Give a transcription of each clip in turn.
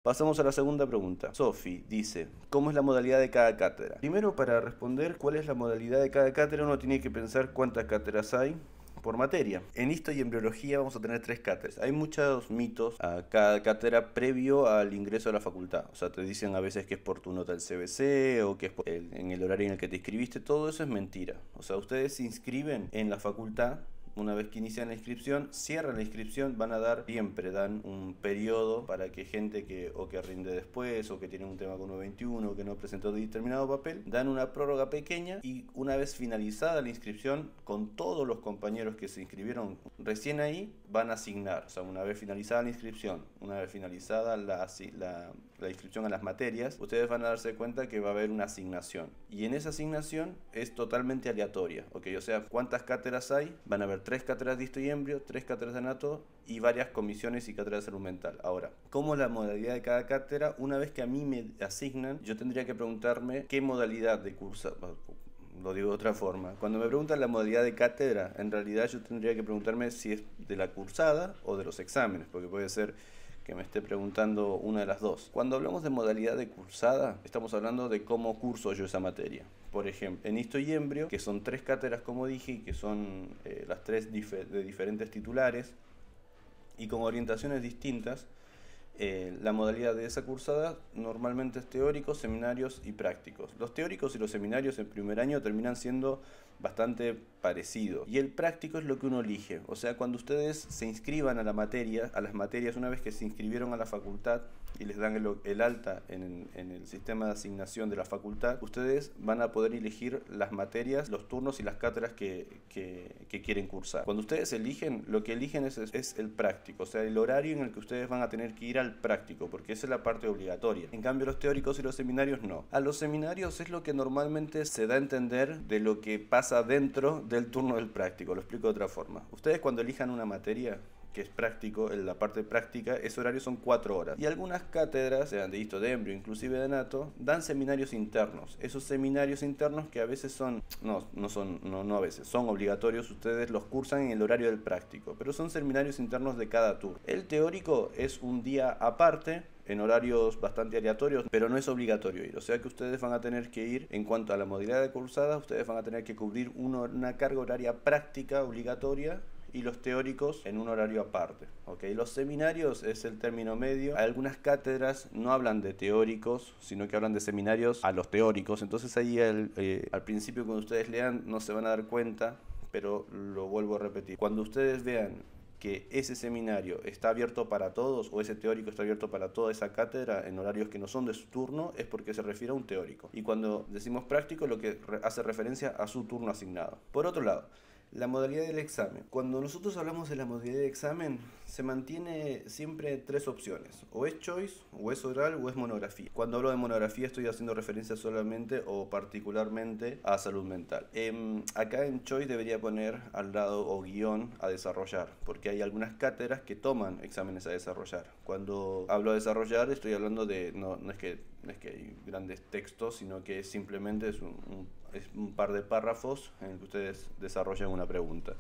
Pasamos a la segunda pregunta. Sofi dice, ¿cómo es la modalidad de cada cátedra? Primero, para responder cuál es la modalidad de cada cátedra, uno tiene que pensar cuántas cátedras hay por materia. En histo y embriología vamos a tener 3 cátedras. Hay muchos mitos a cada cátedra previo al ingreso a la facultad. O sea, te dicen a veces que es por tu nota del CBC o que es en el horario en el que te inscribiste. Todo eso es mentira. O sea, ustedes se inscriben en la facultad. Una vez que inician la inscripción, cierran la inscripción, siempre dan un periodo para que gente que rinde después o que tiene un tema con 1.21 o que no presentó determinado papel, dan una prórroga pequeña y una vez finalizada la inscripción, con todos los compañeros que se inscribieron, recién ahí van a asignar. O sea, una vez finalizada la inscripción, una vez finalizada la inscripción a las materias, ustedes van a darse cuenta que va a haber una asignación. Y en esa asignación es totalmente aleatoria. ¿Ok? O sea, ¿cuántas cátedras hay? Van a haber 3 cátedras de histo y embrio, 3 cátedras de anato y varias comisiones y cátedras de salud mental. Ahora, ¿cómo es la modalidad de cada cátedra? Una vez que a mí me asignan, yo tendría que preguntarme qué modalidad de curso. Lo digo de otra forma. Cuando me preguntan la modalidad de cátedra, en realidad yo tendría que preguntarme si es de la cursada o de los exámenes, porque puede ser que me esté preguntando una de las dos. Cuando hablamos de modalidad de cursada, estamos hablando de cómo curso yo esa materia. Por ejemplo, en histo y embrio, que son 3 cátedras como dije, y que son las 3 de diferentes titulares y con orientaciones distintas, la modalidad de esa cursada normalmente es teóricos, seminarios y prácticos. Los teóricos y los seminarios en primer año terminan siendo bastante parecidos. Y el práctico es lo que uno elige. O sea, cuando ustedes se inscriban a las materias, una vez que se inscribieron a la facultad y les dan el alta en el sistema de asignación de la facultad, ustedes van a poder elegir las materias, los turnos y las cátedras que quieren cursar. Cuando ustedes eligen, lo que eligen es el práctico, o sea, el horario en el que ustedes van a tener que ir al práctico, porque esa es la parte obligatoria. En cambio, los teóricos y los seminarios no. A los seminarios es lo que normalmente se da a entender de lo que pasa dentro del turno del práctico. Lo explico de otra forma. Ustedes cuando elijan una materia que es práctico, en la parte práctica, ese horario son 4 horas. Y algunas cátedras, sean de histo, de embrio, inclusive de anato, dan seminarios internos. Esos seminarios internos que a veces son obligatorios, ustedes los cursan en el horario del práctico, pero son seminarios internos de cada turno. El teórico es un día aparte, en horarios bastante aleatorios, pero no es obligatorio ir. O sea que ustedes van a tener que ir, en cuanto a la modalidad de cursada, ustedes van a tener que cubrir una carga horaria práctica obligatoria y los teóricos en un horario aparte. ¿Okay? Los seminarios es el término medio. Algunas cátedras no hablan de teóricos, sino que hablan de seminarios a los teóricos. Entonces ahí al principio cuando ustedes lean no se van a dar cuenta, pero lo vuelvo a repetir. Cuando ustedes vean que ese seminario está abierto para todos o ese teórico está abierto para toda esa cátedra en horarios que no son de su turno, es porque se refiere a un teórico. Y cuando decimos práctico, lo que hace referencia a su turno asignado. Por otro lado, la modalidad del examen. Cuando nosotros hablamos de la modalidad de examen, se mantiene siempre 3 opciones. O es choice, o es oral, o es monografía. Cuando hablo de monografía estoy haciendo referencia solamente o particularmente a salud mental. Acá en choice debería poner al lado o guión a desarrollar, porque hay algunas cátedras que toman exámenes a desarrollar. Cuando hablo de desarrollar estoy hablando de, no es que hay grandes textos, sino que simplemente es un par de párrafos en el que ustedes desarrollan una pregunta.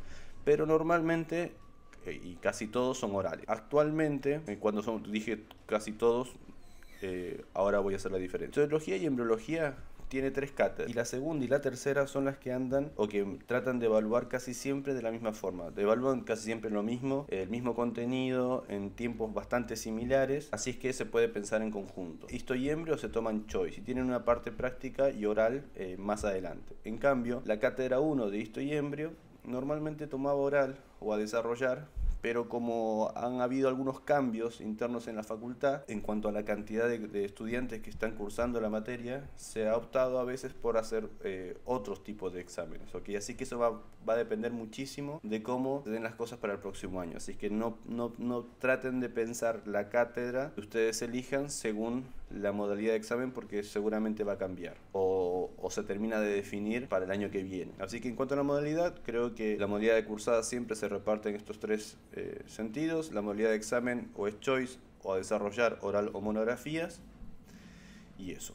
Pero normalmente, y casi todos son orales. Actualmente, dije casi todos, ahora voy a hacer la diferencia. Zoología y embriología tiene 3 cátedras y la segunda y la tercera son las que andan o que tratan de evaluar casi siempre de la misma forma. Evalúan casi siempre lo mismo, el mismo contenido en tiempos bastante similares, así es que se puede pensar en conjunto. Histo y embrio se toman choice y tienen una parte práctica y oral más adelante. En cambio, la cátedra 1 de histo y embrio normalmente tomaba oral o a desarrollar, pero como han habido algunos cambios internos en la facultad en cuanto a la cantidad de estudiantes que están cursando la materia, se ha optado a veces por hacer otros tipos de exámenes, ¿okay? Así que eso va a depender muchísimo de cómo se den las cosas para el próximo año. Así que no traten de pensar la cátedra que ustedes elijan según la modalidad de examen, porque seguramente va a cambiar o se termina de definir para el año que viene. Así que en cuanto a la modalidad, creo que la modalidad de cursada siempre se reparte en estos 3 sentidos. La modalidad de examen o es choice o a desarrollar, oral o monografías, y eso.